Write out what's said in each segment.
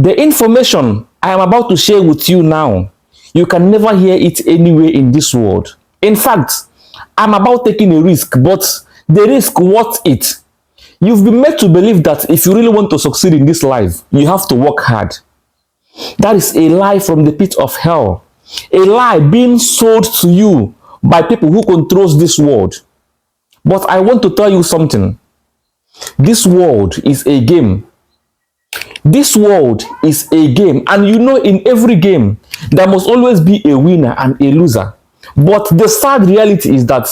The information I am about to share with you now, you can never hear it anywhere in this world. In fact, I'm about taking a risk, but the risk worth it. You've been made to believe that if you really want to succeed in this life, you have to work hard. That is a lie from the pit of hell. A lie being sold to you by people who controls this world. But I want to tell you something. This world is a game. This world is a game, and you know, in every game there must always be a winner and a loser. But the sad reality is that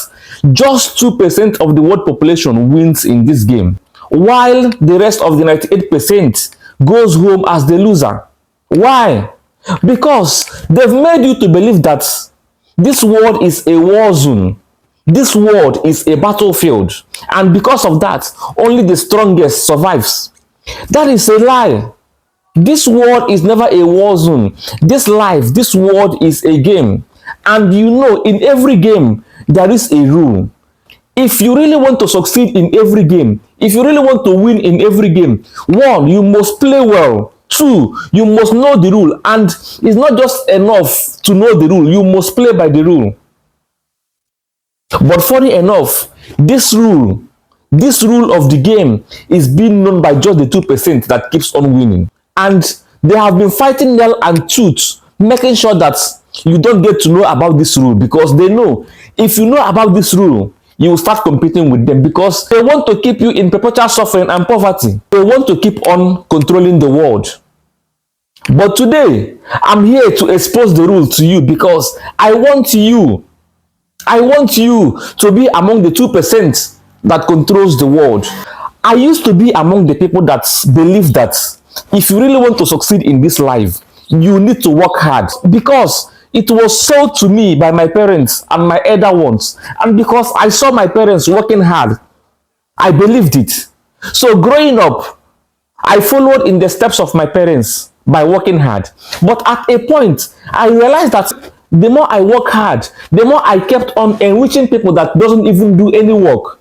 just 2% of the world population wins in this game, while the rest of the 98% goes home as the loser. Why? Because they've made you to believe that this world is a war zone. This world is a battlefield, and because of that, only the strongest survives. That is a lie. This world is never a war zone. This life, this world is a game. And you know, in every game, there is a rule. If you really want to succeed in every game, if you really want to win in every game, one, you must play well. Two, you must know the rule. And it's not just enough to know the rule, you must play by the rule. But funny enough, this rule of the game is being known by just the 2% that keeps on winning. And they have been fighting nail and tooth, making sure that you don't get to know about this rule, because they know if you know about this rule, you will start competing with them, because they want to keep you in perpetual suffering and poverty. They want to keep on controlling the world. But today, I'm here to expose the rule to you, because I want you to be among the 2% that controls the world. I used to be among the people that believe that if you really want to succeed in this life, you need to work hard, because it was sold to me by my parents and my elder ones, and because I saw my parents working hard, I believed it. So growing up, I followed in the steps of my parents by working hard. But at a point, I realized that the more I work hard, the more I kept on enriching people that doesn't even do any work.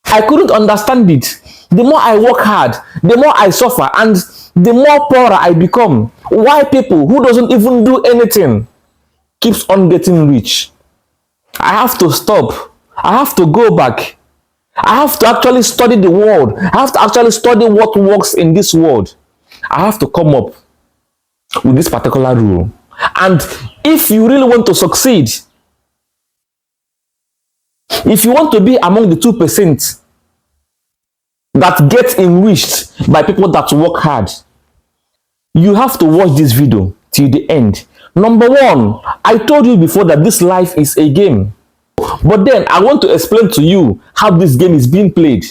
I couldn't understand it. The more I work hard, the more I suffer, and the more poorer I become. Why people who doesn't even do anything keeps on getting rich? I have to stop. I have to go back. I have to actually study the world. I have to actually study what works in this world. I have to come up with this particular rule. And if you really want to succeed, if you want to be among the 2% that get enriched by people that work hard, you have to watch this video till the end. Number one, I told you before that this life is a game. But then I want to explain to you how this game is being played.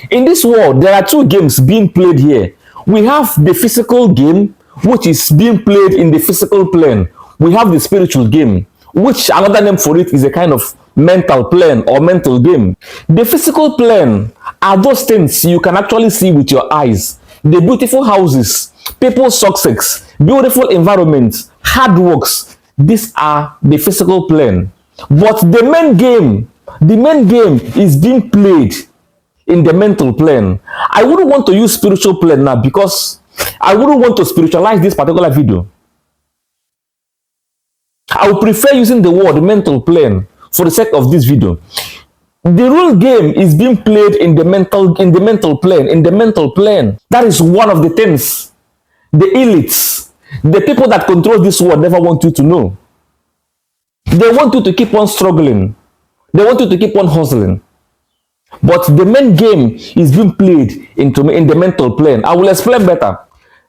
In this world, there are two games being played here. We have the physical game, which is being played in the physical plane. We have the spiritual game, which another name for it is a kind of mental plane or mental game. The physical plane are those things you can actually see with your eyes. The beautiful houses, people's success, beautiful environments, hard works. These are the physical plane. But the main game is being played in the mental plane. I wouldn't want to use spiritual plane now, because I wouldn't want to spiritualize this particular video. I would prefer using the word mental plane for the sake of this video. The real game is being played in the mental plane. That is one of the things the elites, the people that control this world, never want you to know. They want you to keep on struggling. They want you to keep on hustling. But the main game is being played in the mental plane. I will explain better.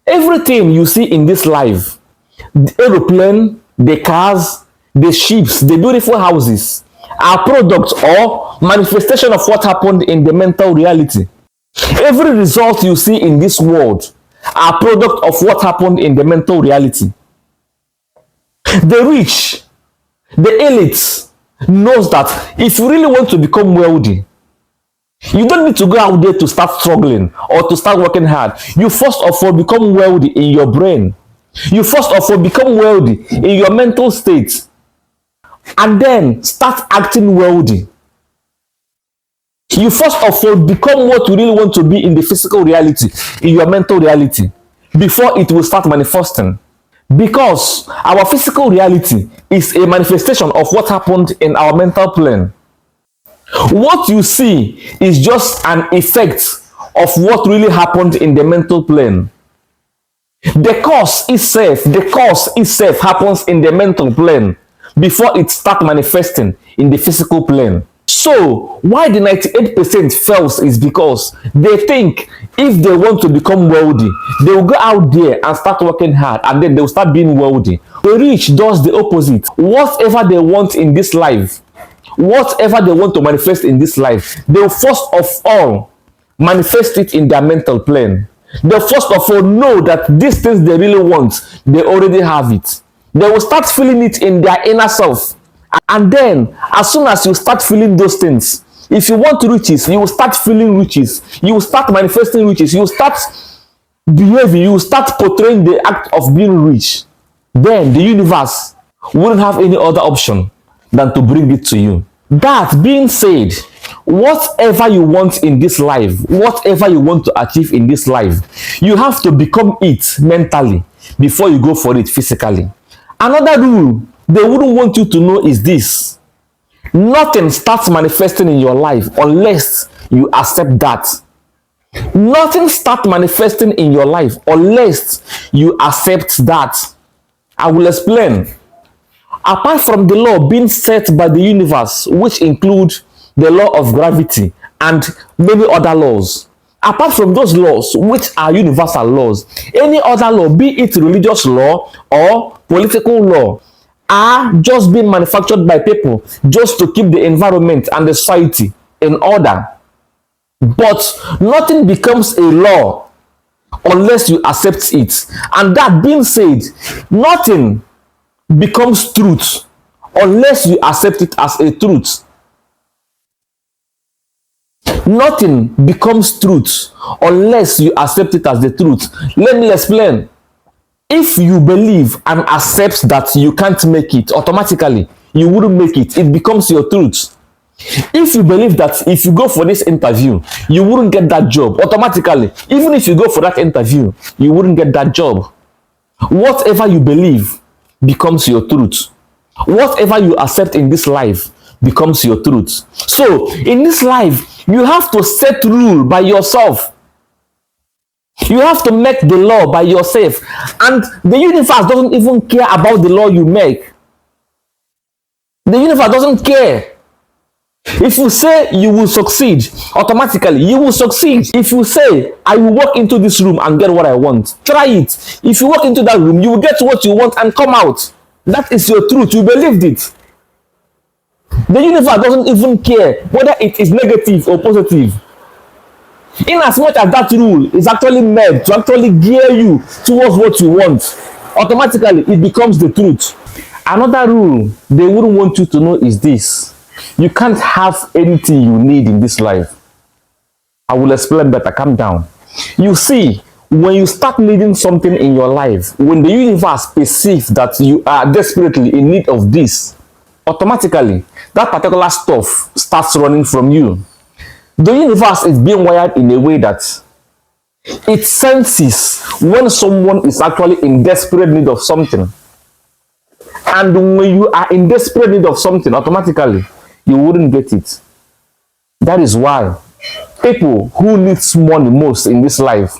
Everything you see in this life, the aeroplane, the cars, the ships, the beautiful houses, are products or manifestation of what happened in the mental reality. Every result you see in this world are product of what happened in the mental reality. The rich, the elites, knows that if you really want to become wealthy, you don't need to go out there to start struggling or to start working hard. You first of all become wealthy in your brain. You first of all become wealthy in your mental state, and then start acting wealthy. You first of all become what you really want to be in the physical reality, in your mental reality. before it will start manifesting. Because our physical reality is a manifestation of what happened in our mental plane. What you see is just an effect of what really happened in the mental plane. The cause itself happens in the mental plane before it starts manifesting in the physical plane. So why the 98% fails is because they think if they want to become wealthy, they will go out there and start working hard, and then they will start being wealthy. The rich does the opposite. Whatever they want in this life, whatever they want to manifest in this life, they will first of all manifest it in their mental plane. They first of all know that these things they really want, they already have it. They will start feeling it in their inner self. And then, as soon as you start feeling those things, if you want riches, you will start feeling riches. You will start manifesting riches. You will start behaving. You will start portraying the act of being rich. Then the universe wouldn't have any other option than to bring it to you. That being said, whatever you want in this life, whatever you want to achieve in this life, you have to become it mentally before you go for it physically. Another rule they wouldn't want you to know is this: nothing starts manifesting in your life unless you accept that. Nothing starts manifesting in your life unless you accept that. I will explain. Apart from the law being set by the universe, which include the law of gravity and many other laws, apart from those laws, which are universal laws, any other law, be it religious law or political law, are just being manufactured by people just to keep the environment and the society in order. But nothing becomes a law unless you accept it. And that being said, nothing becomes truth unless you accept it as a truth. Nothing becomes truth unless you accept it as the truth. Let me explain. If you believe and accept that you can't make it, automatically you wouldn't make it. It becomes your truth. If you believe that if you go for this interview, you wouldn't get that job, automatically, even if you go for that interview, you wouldn't get that job. Whatever you believe becomes your truth. Whatever you accept in this life becomes your truth. So in this life, you have to set rule by yourself. You have to make the law by yourself. And the universe doesn't even care about the law you make. The universe doesn't care. If you say you will succeed, automatically you will succeed. If you say, I will walk into this room and get what I want, try it. If you walk into that room, you will get what you want and come out. That is your truth. You believed it. The universe doesn't even care whether it is negative or positive. In as much as that rule is actually made to actually gear you towards what you want, automatically it becomes the truth. Another rule they wouldn't want you to know is this: you can't have anything you need in this life. I will explain better. Calm down. You see, when you start needing something in your life, when the universe perceives that you are desperately in need of this, automatically that particular stuff starts running from you. The universe is being wired in a way that it senses when someone is actually in desperate need of something. And when you are in desperate need of something, automatically you wouldn't get it. That is why people who need money most in this life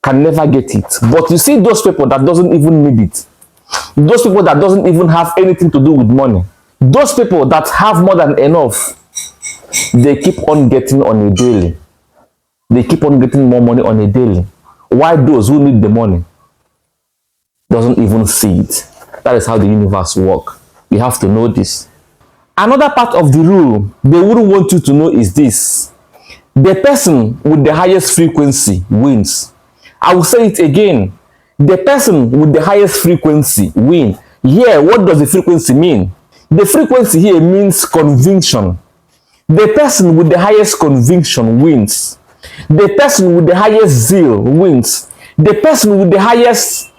can never get it. But you see those people that doesn't even need it, those people that doesn't even have anything to do with money, those people that have more than enough, they keep on getting on a daily. They keep on getting more money on a daily. Why those who need the money doesn't even see it? That is how the universe works. You have to know this. Another part of the rule they wouldn't want you to know is this: the person with the highest frequency wins. I will say it again. The person with the highest frequency wins. Here, what does the frequency mean? The frequency here means conviction. The person with the highest conviction wins. The person with the highest zeal wins. The person with the highest,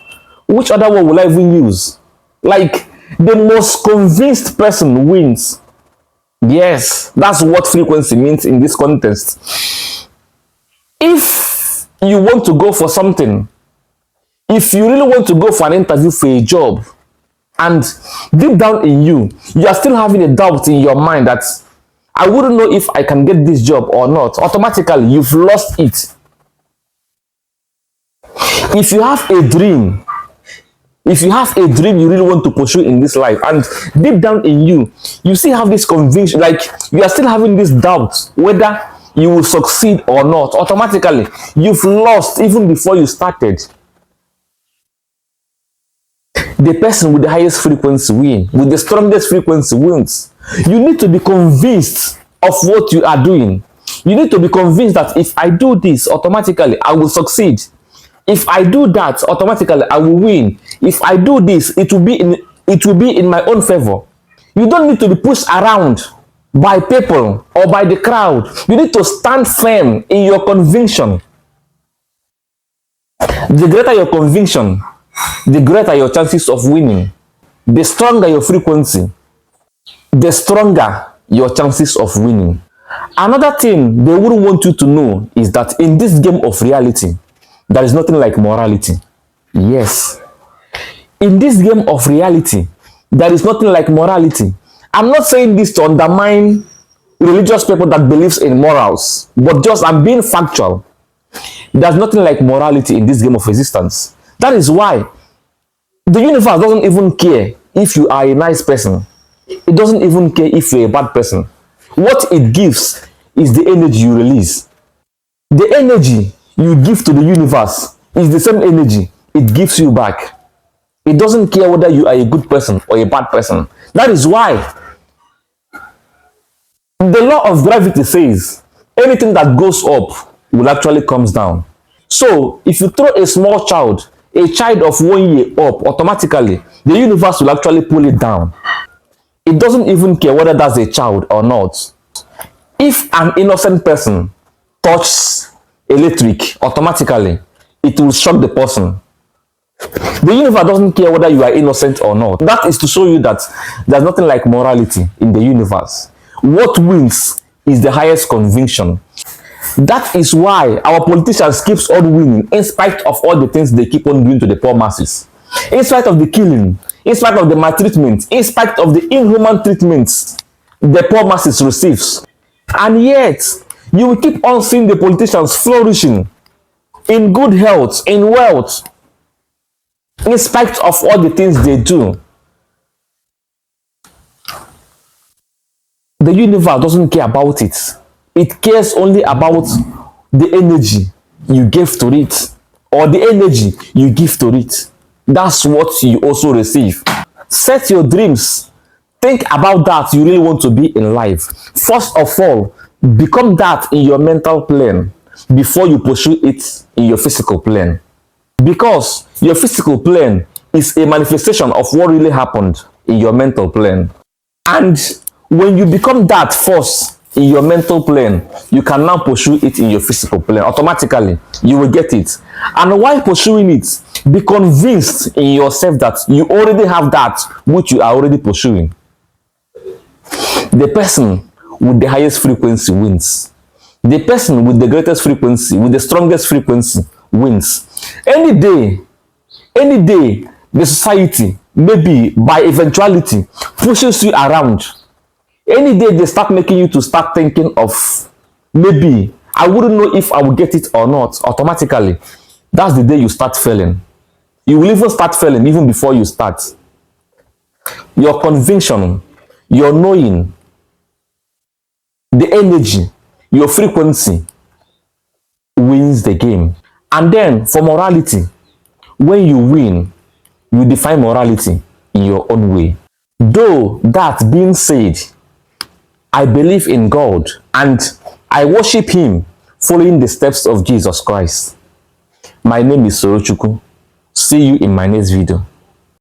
which other word will I even use? Like, the most convinced person wins. Yes, that's what frequency means in this context. If you want to go for something If you really want to go for an interview for a job, and deep down in you, you are still having a doubt in your mind that I wouldn't know if I can get this job or not, automatically you've lost it. If you have a dream, you really want to pursue in this life, and deep down in you, you still have this conviction, like you are still having this doubt whether you will succeed or not, automatically you've lost even before you started. The person with the highest frequency wins, with the strongest frequency wins. You need to be convinced of what you are doing. You need to be convinced that if I do this, automatically I will succeed. If I do that, automatically I will win. If I do this, it will be in my own favor. You don't need to be pushed around by people or by the crowd. You need to stand firm in your conviction. The greater your conviction, the greater your chances of winning. The stronger your frequency, the stronger your chances of winning. Another thing they wouldn't want you to know is that in this game of reality, there is nothing like morality. Yes. In this game of reality, there is nothing like morality. I'm not saying this to undermine religious people that believes in morals, but just I'm being factual. There's nothing like morality in this game of existence. That is why the universe doesn't even care if you are a nice person. It doesn't even care if you're a bad person. What it gives is the energy you release. The energy you give to the universe is the same energy it gives you back. It doesn't care whether you are a good person or a bad person. That is why the law of gravity says anything that goes up will actually comes down. So if you throw a small child, a child of 1 year up, automatically the universe will actually pull it down. It doesn't even care whether that's a child or not. If an innocent person touches electric, automatically it will shock the person. The universe doesn't care whether you are innocent or not. That is to show you that there's nothing like morality in the universe. What wins is the highest conviction. That is why our politicians keeps on winning in spite of all the things they keep on doing to the poor masses. In spite of the killing, in spite of the maltreatment, in spite of the inhuman treatments the poor masses receives. And yet, you will keep on seeing the politicians flourishing in good health, in wealth, in spite of all the things they do. The universe doesn't care about it. It cares only about the energy you give to it, or the energy you give to it. That's what you also receive. Set your dreams. Think about that you really want to be in life. First of all, become that in your mental plane before you pursue it in your physical plane. Because your physical plane is a manifestation of what really happened in your mental plane. And when you become that first in your mental plane, you can now pursue it in your physical plane. Automatically, you will get it. And while pursuing it, be convinced in yourself that you already have that which you are already pursuing. The person with the highest frequency wins. The person with the greatest frequency, with the strongest frequency, wins. Any day, the society, maybe by eventuality, pushes you around. Any day they start making you to start thinking of, maybe I wouldn't know if I will get it or not, automatically, that's the day you start failing. You will even start failing even before you start. Your conviction, your knowing, the energy, your frequency wins the game. And then for morality, when you win, you define morality in your own way. Though that being said, I believe in God and I worship Him following the steps of Jesus Christ. My name is Sorochukwu. See you in my next video.